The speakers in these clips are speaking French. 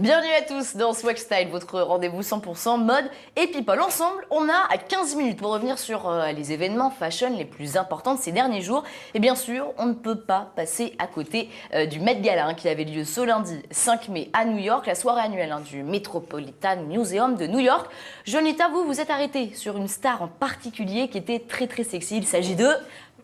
Bienvenue à tous dans Swag Style, votre rendez-vous 100% mode et people. Ensemble, on a 15 minutes pour revenir sur les événements fashion les plus importants de ces derniers jours. Et bien sûr, on ne peut pas passer à côté du Met Gala qui avait lieu ce lundi 5 mai à New York, la soirée annuelle du Metropolitan Museum de New York. Jonita, vous êtes arrêtée sur une star en particulier qui était très sexy. Il s'agit de...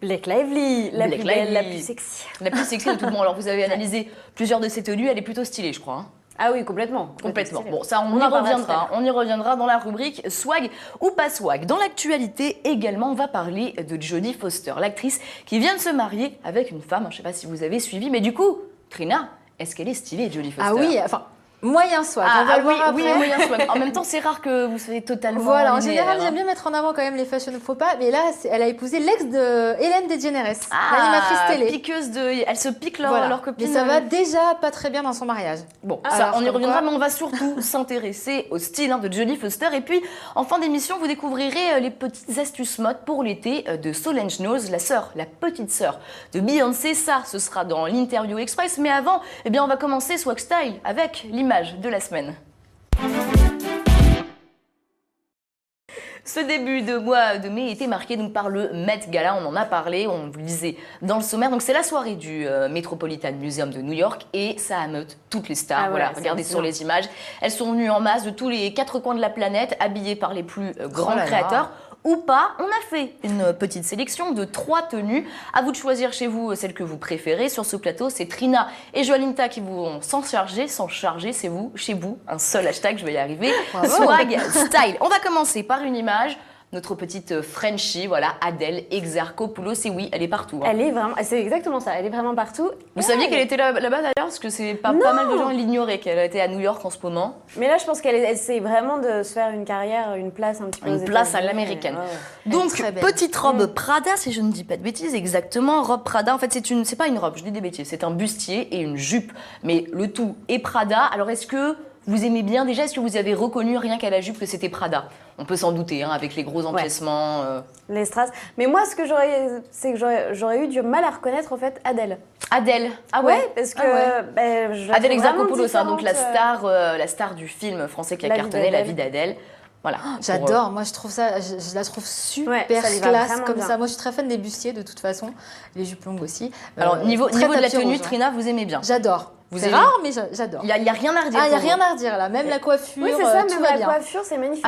Blake Lively, la plus belle, la plus sexy. La plus sexy de tout le monde. Alors vous avez analysé plusieurs de ses tenues, elle est plutôt stylée je crois. Hein. Ah oui, complètement. Bon, ça, on y reviendra dans la rubrique swag ou pas swag. Dans l'actualité également, on va parler de Jodie Foster, l'actrice qui vient de se marier avec une femme. Je ne sais pas si vous avez suivi, mais du coup, Trina, est-ce qu'elle est stylée, Jodie Foster? Ah oui, enfin... Moyen swag, on va le voir après. Oui, moyen swag. En même temps, c'est rare que vous soyez totalement... Voilà, en général, j'aime bien mettre en avant quand même les fashion faux pas, mais là, elle a épousé l'ex de Hélène DeGeneres, l'animatrice télé. Piqueuse de... Elles se piquent leur copine. Mais ça va déjà pas très bien dans son mariage. Bon, ça, on y reviendra, mais on va surtout s'intéresser au style de Jodie Foster. Et puis, en fin d'émission, vous découvrirez les petites astuces mode pour l'été de Solange Knowles, la petite sœur de Beyoncé. Ça, ce sera dans l'Interview Express. Mais avant, eh bien, on va commencer Swag Style avec l'image de la semaine. Ce début de mois de mai était marqué donc par le Met Gala, on en a parlé, on vous le disait dans le sommaire. Donc c'est la soirée du Metropolitan Museum de New York et ça ameute toutes les stars. Voilà, regardez sur les images. Elles sont venues en masse de tous les quatre coins de la planète, habillées par les plus grands créateurs. Ou pas, on a fait une petite sélection de 3 tenues. À vous de choisir chez vous celle que vous préférez. Sur ce plateau, c'est Trina et Joalinta qui vont s'en charger. C'est vous, chez vous, un seul hashtag, je vais y arriver. Swag Style. On va commencer par une image. Notre petite Frenchie, voilà, Adèle Exarchopoulos, et oui, elle est partout. Hein. Elle est vraiment, c'est exactement ça, elle est vraiment partout. Vous saviez qu'elle était là-bas d'ailleurs, parce que c'est pas mal de gens l'ignoraient, qu'elle était à New York en ce moment. Mais là, je pense qu'elle essaie vraiment de se faire une carrière, une place un petit peu. Une place à l'américaine. Ouais. Donc, petite robe Prada, si je ne dis pas de bêtises, exactement. Robe Prada, en fait, c'est pas une robe, je dis des bêtises, c'est un bustier et une jupe. Mais le tout est Prada. Alors, est-ce que vous aimez bien déjà? Est-ce que vous avez reconnu rien qu'à la jupe que c'était Prada? On peut s'en douter, hein, avec les gros empiècements. Les strass. Mais moi, ce que c'est que j'aurais eu du mal à reconnaître, en fait, Adèle. Adèle. Ah ouais, parce que... Adèle Exarchopoulos, hein, donc la star du film français qui a cartonné, La vie d'Adèle. Voilà. J'adore, moi je la trouve super classe comme ça. Moi je suis très fan des bustiers de toute façon, les jupes longues aussi. Alors niveau de la tenue, Trina, vous aimez bien? J'adore. C'est rare, mais j'adore. Il n'y a rien à redire. Ah, il n'y a rien à redire là, même la coiffure. Oui, c'est ça, même la coiffure, c'est magnifique.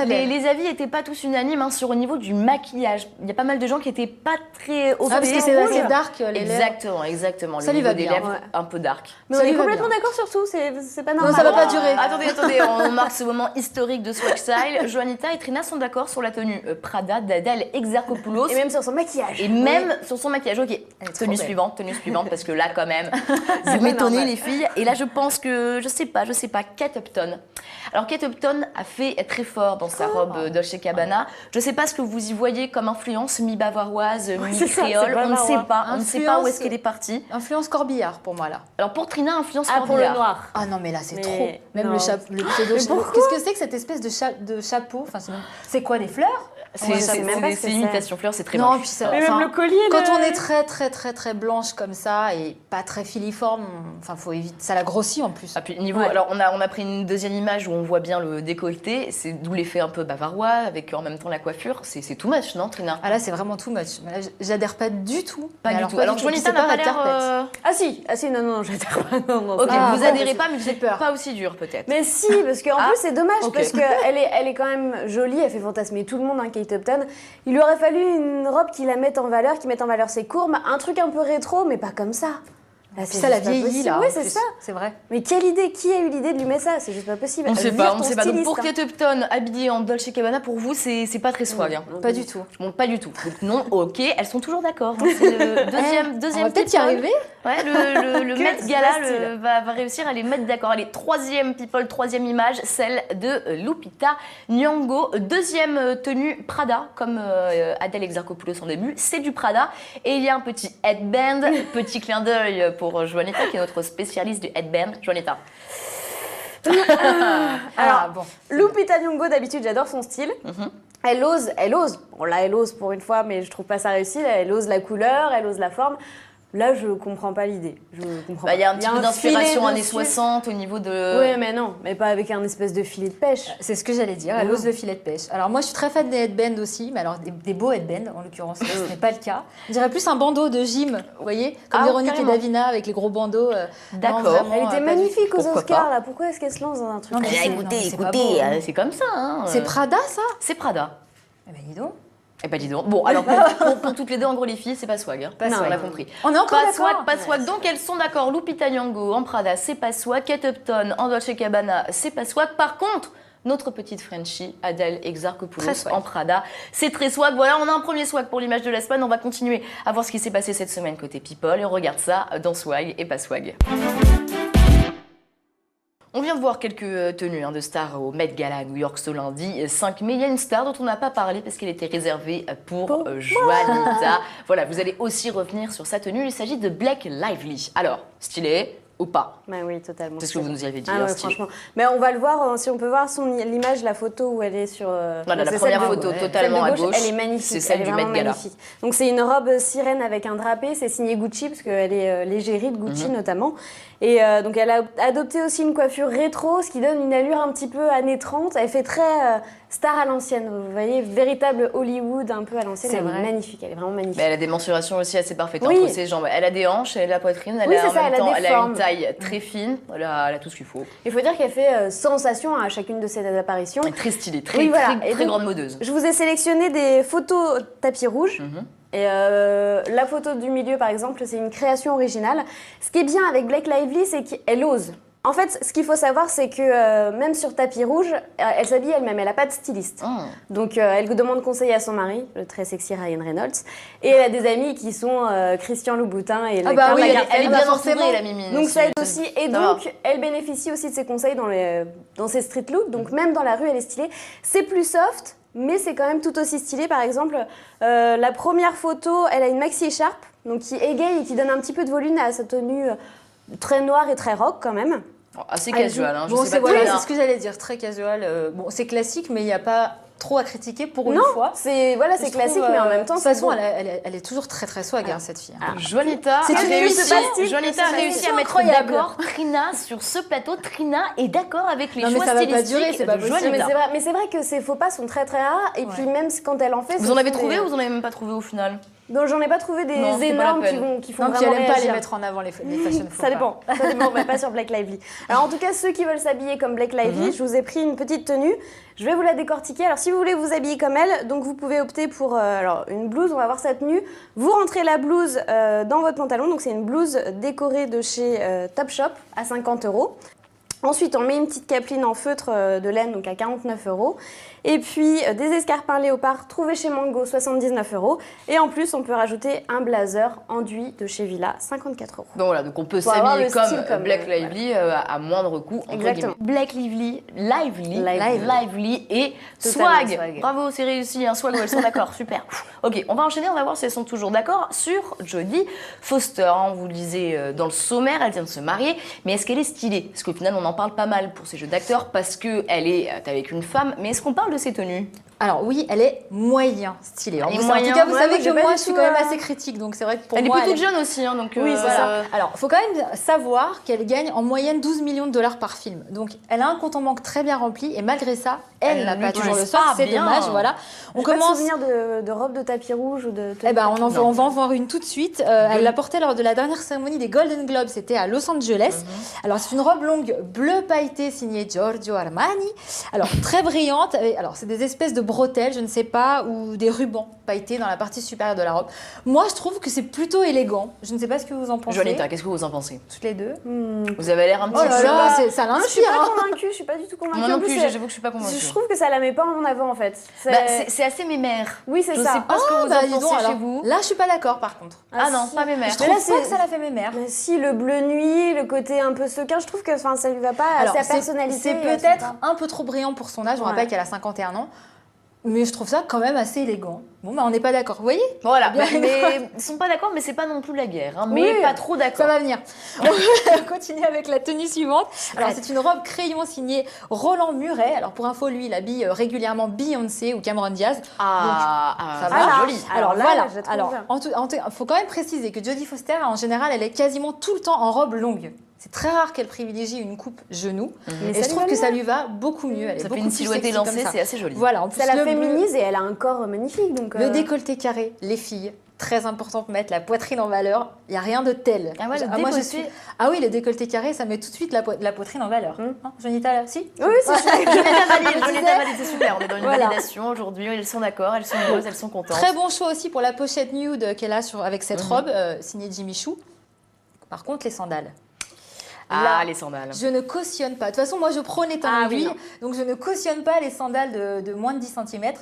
Les avis n'étaient pas tous unanimes hein, sur au niveau du maquillage. Il y a pas mal de gens qui n'étaient pas très opposés. Ah, parce que c'est assez dark, les lèvres. Exactement. Ça lui va bien. Lèvres, un peu dark. Mais on est complètement d'accord sur tout, c'est pas normal. Non, ça va pas durer. Attendez, on marque ce moment historique de Swag Style. Joanita et Trina sont d'accord sur la tenue Prada d'Adèle Exarchopoulos. Et même sur son maquillage. Et même sur son maquillage. Ok, tenue suivante, parce que là, quand même, vous m'étonnez les filles. Et là, je pense que, je sais pas, Kate Upton. Alors, Kate Upton a fait très fort dans sa robe Dolce Gabbana. Je sais pas ce que vous y voyez comme influence, mi-bavaroise, mi-créole. On ne sait pas où est-ce qu'elle est partie. Influence corbillard pour moi, là. Alors, pour Trina, influence corbillard. Pour le noir. Ah non, mais là, c'est trop. Même le chapeau. Qu'est-ce que c'est que cette espèce de chapeau? Enfin, c'est quoi, des fleurs? C'est imitation fleur, c'est très moche. Non, puis ça, même le collier. Quand on est très blanche comme ça et pas très filiforme, enfin faut éviter. Ça la grossit en plus. Ah, puis niveau, alors on a pris une deuxième image où on voit bien le décolleté, c'est d'où l'effet un peu bavarois avec en même temps la coiffure. C'est too much, non, Trina? Ah là, c'est vraiment too much. J'adhère pas du tout. Pas du tout. Alors Joanita n'a pas l'air. Ah si, non, j'adhère pas. Non. Ok, vous adhérez pas, mais j'ai peur. Pas aussi dur peut-être. Mais si, parce qu'en plus c'est dommage parce qu'elle est quand même jolie, elle fait fantasmer tout le monde. Kate Upton, il lui aurait fallu une robe qui la mette en valeur, qui mette en valeur ses courbes, un truc un peu rétro, mais pas comme ça. Là, c'est ça, la vieillie, là. Oui, c'est ça. C'est vrai. Mais quelle idée? Qui a eu l'idée de lui mettre ça? C'est juste pas possible. On sait pas. Donc pour Kate Upton, habillée en Dolce Gabbana, pour vous, c'est pas très swag. Hein. Pas du tout. Bon, pas du tout. Donc non, ok, elles sont toujours d'accord. Hein. C'est le deuxième. On va peut-être y arriver. Ouais, le Met Gala va réussir à les mettre d'accord. Allez, troisième image, celle de Lupita Nyong'o. Deuxième tenue Prada, comme Adèle Exarchopoulos en début. C'est du Prada. Et il y a un petit headband, petit clin d'œil pour Joanita, qui est notre spécialiste du headband. Joanita. Alors, Lupita Nyong'o, d'habitude, j'adore son style. Elle ose. Bon là, elle ose pour une fois, mais je trouve pas ça réussi. Elle ose la couleur, elle ose la forme. Là, je comprends pas l'idée. Je comprends Il y a un pas. petit peu filet d'inspiration années dessus. 60 au niveau de... Ouais, mais non, mais pas avec un espèce de filet de pêche. C'est ce que j'allais dire, elle ose le filet de pêche. Alors moi je suis très fan des headbands aussi, mais alors des beaux headbands en l'occurrence, ce n'est pas le cas. On dirait plus un bandeau de gym, vous voyez, comme Véronique carrément. et Davina avec les gros bandeaux. D'accord. Non, vraiment, Elle était pas du magnifique aux Pourquoi Oscars, pas. là. Pourquoi est-ce qu'elle se lance dans un truc Non, mais comme ça c'est- non, mais c'est pas beau, hein. c'est comme ça. Hein. C'est Prada ça? C'est Prada. Eh ben dis donc. Eh ben dis donc. Bon, alors pour toutes les deux, en gros, les filles, c'est pas swag. Hein. Pas Non, swag. on l'a compris. On est encore Pas swag, d'accord. pas swag. Donc elles sont d'accord. Lupita Nyong'o en Prada, c'est pas swag. Kate Upton en Dolce Gabbana, c'est pas swag. Par contre, notre petite Frenchie, Adèle Très Exarchopoulos swag. en Prada, c'est très swag. Voilà, on a un premier swag pour l'image de la semaine. On va continuer à voir ce qui s'est passé cette semaine côté People et on regarde ça dans swag et pas swag. On vient de voir quelques tenues de stars au Met Gala à New York ce lundi 5 mai. Il y a une star dont on n'a pas parlé parce qu'elle était réservée pour Juanita. Voilà, vous allez aussi revenir sur sa tenue. Il s'agit de Blake Lively. Alors, stylé ou pas? Bah oui, totalement. C'est ce que vous nous y avez dit. Ah hein, ouais, stylé. franchement. Mais on va le voir, si on peut voir l'image, la photo où elle est sur... Voilà, la c'est première celle de- photo ouais. totalement celle à de gauche, gauche. elle est magnifique. C'est celle elle est du Met vraiment Gala. magnifique. Donc c'est une robe sirène avec un drapé, c'est signé Gucci parce qu'elle est l'égérie de Gucci notamment. Et donc elle a adopté aussi une coiffure rétro, ce qui donne une allure un petit peu années 30. Elle fait très star à l'ancienne, vous voyez, véritable Hollywood un peu à l'ancienne. C'est Elle vrai. est magnifique, elle est vraiment magnifique. Mais elle a des mensurations aussi assez parfaites Oui. entre ses jambes. Elle a des hanches, elle a la poitrine, elle Oui, a c'est en ça, même elle a temps, des elle a une formes. taille très fine. Elle a tout ce qu'il faut. Il faut dire qu'elle fait sensation à chacune de ses apparitions. Elle est très stylée, très, Oui, voilà. très, Et très donc, grande modeuse. Je vous ai sélectionné des photos tapis rouge. Et la photo du milieu, par exemple, c'est une création originale. Ce qui est bien avec Blake Lively, c'est qu'elle ose. En fait, ce qu'il faut savoir, c'est que même sur tapis rouge, elle s'habille elle-même. Elle n'a pas de styliste. Donc, elle demande conseil à son mari, le très sexy Ryan Reynolds. Et elle a des amis qui sont Christian Louboutin et Ah bah Karl oui, Lagerfeld. Elle est bah bien forcément. entourée, la Mimi. Donc ça aide aussi. Et Ça donc, va. elle bénéficie aussi de ses conseils dans ses street looks. Donc même dans la rue, elle est stylée. C'est plus soft, mais c'est quand même tout aussi stylé. Par exemple, la première photo, elle a une maxi écharpe, donc qui égaye et qui donne un petit peu de volume à sa tenue très noire et très rock quand même. Assez Elle casual, hein, je Bon, sais c'est pas voilà, très bien. c'est ce que j'allais dire, très casual. Bon, c'est classique, mais il n'y a pas trop à critiquer pour une fois. C'est voilà, c'est Je classique, trouve, mais en même temps, de toute façon, beau. elle est toujours très très swag, hein, cette fille. Juanita C'est a une réussi, émission. Juanita a C'est une réussi à émission mettre incroyable. d'accord Trina sur ce plateau. Trina est d'accord avec les Non, mais choix ça va pas stylistiques durer, c'est pas de possible. Juanita. Mais c'est vrai que ces faux pas sont très très rares. Et puis même quand elle en fait, Vous ce en avez sont trouvé des- ou vous en avez même pas trouvé au final? Donc j'en ai pas trouvé des Non, c'est pas la énormes peine. qui font Non, puis vraiment elle aime pas les réagir. mettre en avant, les fashion faux Ça pas. dépend, mais pas sur Blake Lively. Alors en tout cas, ceux qui veulent s'habiller comme Blake Lively, je vous ai pris une petite tenue. Je vais vous la décortiquer. Alors si vous voulez vous habiller comme elle, donc vous pouvez opter pour alors une blouse. On va voir sa tenue. Vous rentrez la blouse dans votre pantalon. Donc c'est une blouse décorée de chez Topshop à 50 €. Ensuite, on met une petite capeline en feutre de laine, donc à 49 €. Et puis, des escarpins léopard trouvés chez Mango, 79 €. Et en plus, on peut rajouter un blazer enduit de chez Villa, 54 €. Donc voilà, donc on peut Pour avoir s'habiller le comme style comme, Blake Lively à moindre coût. Entre Exactement. guillemets. Blake Lively et Totalement swag. swag. Bravo, c'est réussi, un swag où elles sont d'accord, super. Ok, on va enchaîner, on va voir si elles sont toujours d'accord sur Jodie Foster. On vous le disait dans le sommaire, elle vient de se marier, mais est-ce qu'elle est stylée? Parce qu'au final, on en parle pas mal pour ces jeux d'acteurs parce qu'elle est avec une femme, mais est-ce qu'on parle de ses tenues? Alors oui, elle est moyen stylée. Alors, Elle est en tout moyen. cas, vous Ouais, savez moi, que j'ai pas moi, du je suis tout, quand même assez critique, donc c'est vrai que pour Elle est moi, plus toute jeune aussi, hein, donc Oui, c'est ça. Alors, il faut quand même savoir qu'elle gagne en moyenne 12 millions de dollars par film. Donc, elle a un compte en banque très bien rempli et malgré ça, elle n'a pas l'utilise toujours le pas sort. C'est bien. dommage, voilà. On On commence commence. souvenir de robe de tapis rouge ou de. Eh ben, on Non. va en voir une tout de suite. Elle l'a portée lors de la dernière cérémonie des Golden Globes, c'était à Los Angeles. Alors, c'est une robe longue bleu pailleté signée Giorgio Armani. Alors, très brillante. Alors, c'est des espèces de bretelles, je ne sais pas, ou des rubans pailletés dans la partie supérieure de la robe. Moi, je trouve que c'est plutôt élégant. Je ne sais pas ce que vous en pensez. Juanita, qu'est-ce que vous en pensez? Toutes les deux. Vous avez l'air un petit Oh là peu... là, ça Non, je suis l'inspire. pas hein. convaincue, je suis pas du tout convaincue. Moi non En plus, plus, c'est- j'avoue que je suis pas convaincue. Je trouve que ça la met pas en avant en fait. Bah, c'est assez mémère. Oui, c'est Je ça. sais pas ce que vous Bah, en dis donc, pensez chez alors, vous. Là, je suis pas d'accord par contre. Ah non, si. pas mémère. Je trouve là, pas c'est- que ça la fait mémère. Mais si, le bleu nuit, le côté un peu sequin, je trouve que ça lui va pas à Alors, sa c'est personnalité. c'est et à son peut-être temps. un peu trop brillant pour son âge. On Ouais. rappelle qu'elle a 51 ans. Mais je trouve ça quand même assez élégant. Bon, bah, on n'est pas d'accord, vous voyez? Voilà, Bien. mais ils sont pas d'accord, mais c'est pas non plus la guerre, hein, mais Oui. pas trop Ça d'accord. va venir. On va continuer avec la tenue suivante. Alors, c'est une robe crayon signée Roland Murray. Alors, pour info, lui, il habille régulièrement Beyoncé ou Cameron Diaz. Ça va, va, joli. Alors là, voilà. je la trouve Alors, bien. faut quand même préciser que Jodie Foster, en général, elle est quasiment tout le temps en robe longue. C'est très rare qu'elle privilégie une coupe genou. Mais Et ça je lui trouve va que bien. ça lui va beaucoup mieux. Elle est Ça fait beaucoup une plus silhouette sexy comme élancée, ça. c'est assez joli. Voilà, en plus, Ça la le bleu- féminise et elle a un corps magnifique. Donc, le décolleté carré, les filles, très important pour mettre la poitrine en valeur. Il n'y a rien de tel. Ah ouais, le moi, je décolleté. suis... Ah oui, le décolleté carré, ça met tout de suite la poitrine en valeur. Hein, Jonita, là, si? Oui, c'est ça. Je l'ai valide, c'est super. On est dans une Voilà. validation aujourd'hui. Elles sont d'accord, elles sont heureuses, elles sont contentes. Très bon choix aussi pour la pochette nude qu'elle a avec cette robe signée Jimmy Choo. Par contre, les sandales. Ah, Là, les sandales. je ne cautionne pas. De toute façon, moi, je prône les Ah temps oui, de non. donc je ne cautionne pas les sandales de moins de 10 cm.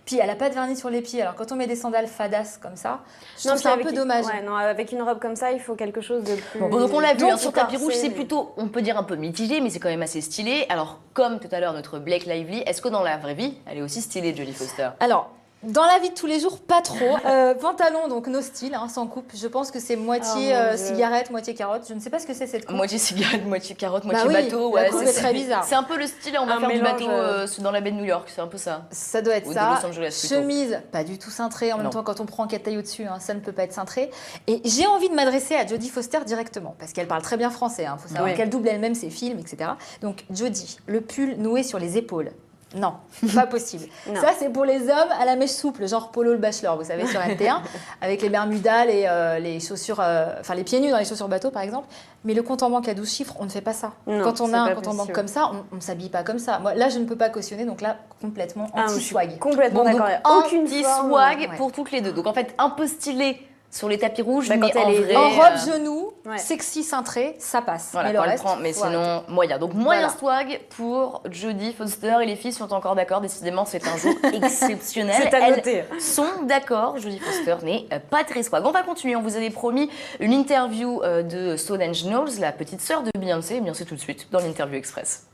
Puis, elle n'a pas de vernis sur les pieds. Alors, quand on met des sandales fadas comme ça, je trouve ça un peu dommage. Ouais, non, avec une robe comme ça, il faut quelque chose de plus. Bon, donc on l'a vu, Donc, hein, sur tapis rouge, corsé, c'est mais- plutôt, on peut dire un peu mitigé, mais c'est quand même assez stylé. Alors, comme tout à l'heure notre Blake Lively, est-ce que dans la vraie vie, elle est aussi stylée, Jodie Foster? Alors, dans la vie de tous les jours, pas trop. Pantalon, donc no style, sans coupe. Je pense que c'est moitié Oh, mon Dieu. cigarette, moitié carotte. Je ne sais pas ce que c'est cette coupe. Moitié cigarette, moitié carotte, Bah moitié oui, bateau. la coupe est très bizarre. C'est un peu le style, on va Un faire mélange, du bateau dans la baie de New York, c'est un peu ça. Ça doit être Ou de ça. Los Angeles, plutôt. Chemise, pas du tout cintrée. En même Non. temps, quand on prend 4 tailles au-dessus, ça ne peut pas être cintré. Et j'ai envie de m'adresser à Jodie Foster directement, parce qu'elle parle très bien français. Il faut savoir Ouais. qu'elle double elle-même ses films, etc. Donc, Jodie, le pull noué sur les épaules. Non, pas possible. Non. Ça, c'est pour les hommes à la mèche souple, genre Polo le Bachelor, vous savez, sur NT1, avec les bermudas, les chaussures, enfin les pieds nus dans les chaussures bateau, par exemple. Mais le compte en banque à 12 chiffres, on ne fait pas ça. Non, Quand on c'est a un pas compte en banque possible. comme ça, on ne s'habille pas comme ça. Moi, là, je ne peux pas cautionner, donc là, complètement Ah, je suis anti-swag. complètement Bon, donc, d'accord. Il y a aucune anti-swag forme. ouais. pour toutes les deux. Donc en fait, un peu stylé sur les tapis rouges, Bah, mais quand en elle est vrai... En robe genou, Ouais. sexy cintré, ça passe. Voilà, mais le quand elle reste, prend, mais faut sinon, arrêter. moyen. Donc, moyen Voilà. swag pour Jodie Foster et les filles sont encore d'accord. Décidément, c'est un jour exceptionnel. C'est à Elles noter. sont d'accord. Jodie Foster n'est pas très swag. On va continuer. On vous avait promis une interview de Solange Knowles, la petite sœur de Beyoncé. Beyoncé tout de suite dans l'interview express.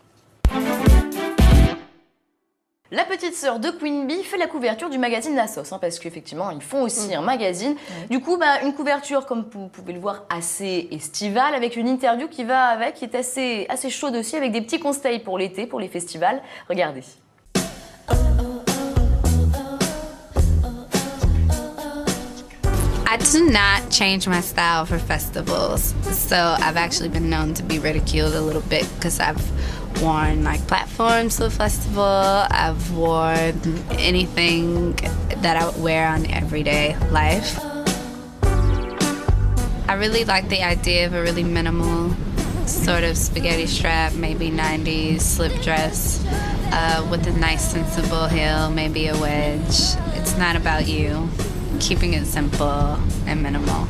La petite sœur de Queen Bee fait la couverture du magazine La Sauce, parce qu'effectivement, ils font aussi un magazine. Du coup, une couverture, comme vous pouvez le voir, assez estivale, avec une interview qui va avec, qui est assez chaude aussi, avec des petits conseils pour l'été, pour les festivals. Regardez. I do not change my style for festivals. So I've actually been known to be ridiculed a little bit because I've worn like platforms to the festival. I've worn anything that I would wear on everyday life. I really like the idea of a really minimal sort of spaghetti strap, maybe 90s slip dress with a nice sensible heel, maybe a wedge. It's not about you. Keeping it simple and minimal.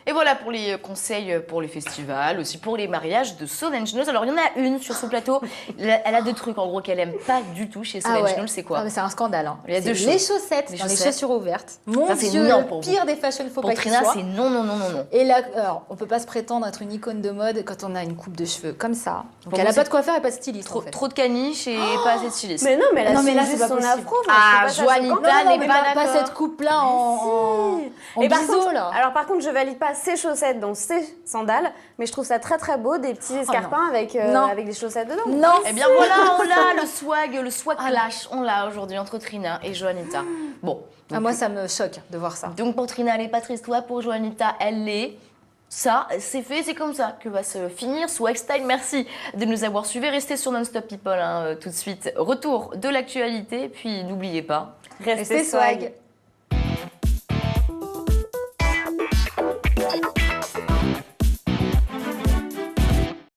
Et voilà pour les conseils pour les festivals, aussi pour les mariages de Solange Knowles. Alors, il y en a une sur ce plateau. Elle a deux trucs, en gros, qu'elle aime pas du tout chez Solange Knowles. C'est quoi? Ah, mais c'est un scandale. Il y a deux C'est les choses. chaussettes Les dans les chaussettes. chaussures ouvertes. Mon Ça, c'est Dieu, non le pour pire des fashion faux Pour pas qu'il Trina, soit. c'est non, non, non, non, non. Et là, alors, on peut pas se prétendre être une icône de mode quand on a une coupe de cheveux comme ça. Donc Pour elle moi, a pas c'est de coiffeur et pas de styliste. Trop, en fait. trop de caniche et pas assez de styliste. Mais non, mais elle Non, a mais là, juste c'est pas son possible. afro. Ah, je trouve pas ça Juanita choquant. n'est mais pas pas d'accord. cette coupe-là en Et par biseau, contre, là. alors par contre, je valide pas ses chaussettes dans ses sandales, mais je trouve ça très très beau, des petits escarpins Non. avec des chaussettes dedans. Non. Eh bien voilà, on l'a, le swag clash, on l'a aujourd'hui entre Trina et Juanita. Bon, Ah, moi, ça me choque de voir ça. donc pour Trina, elle est pas triste, toi, pour Juanita, elle l'est. Ça, c'est fait, c'est comme ça que va se finir Swag Style. Merci de nous avoir suivis. Restez sur Non-Stop People tout de suite. Retour de l'actualité, puis n'oubliez pas, Restez Restez swag.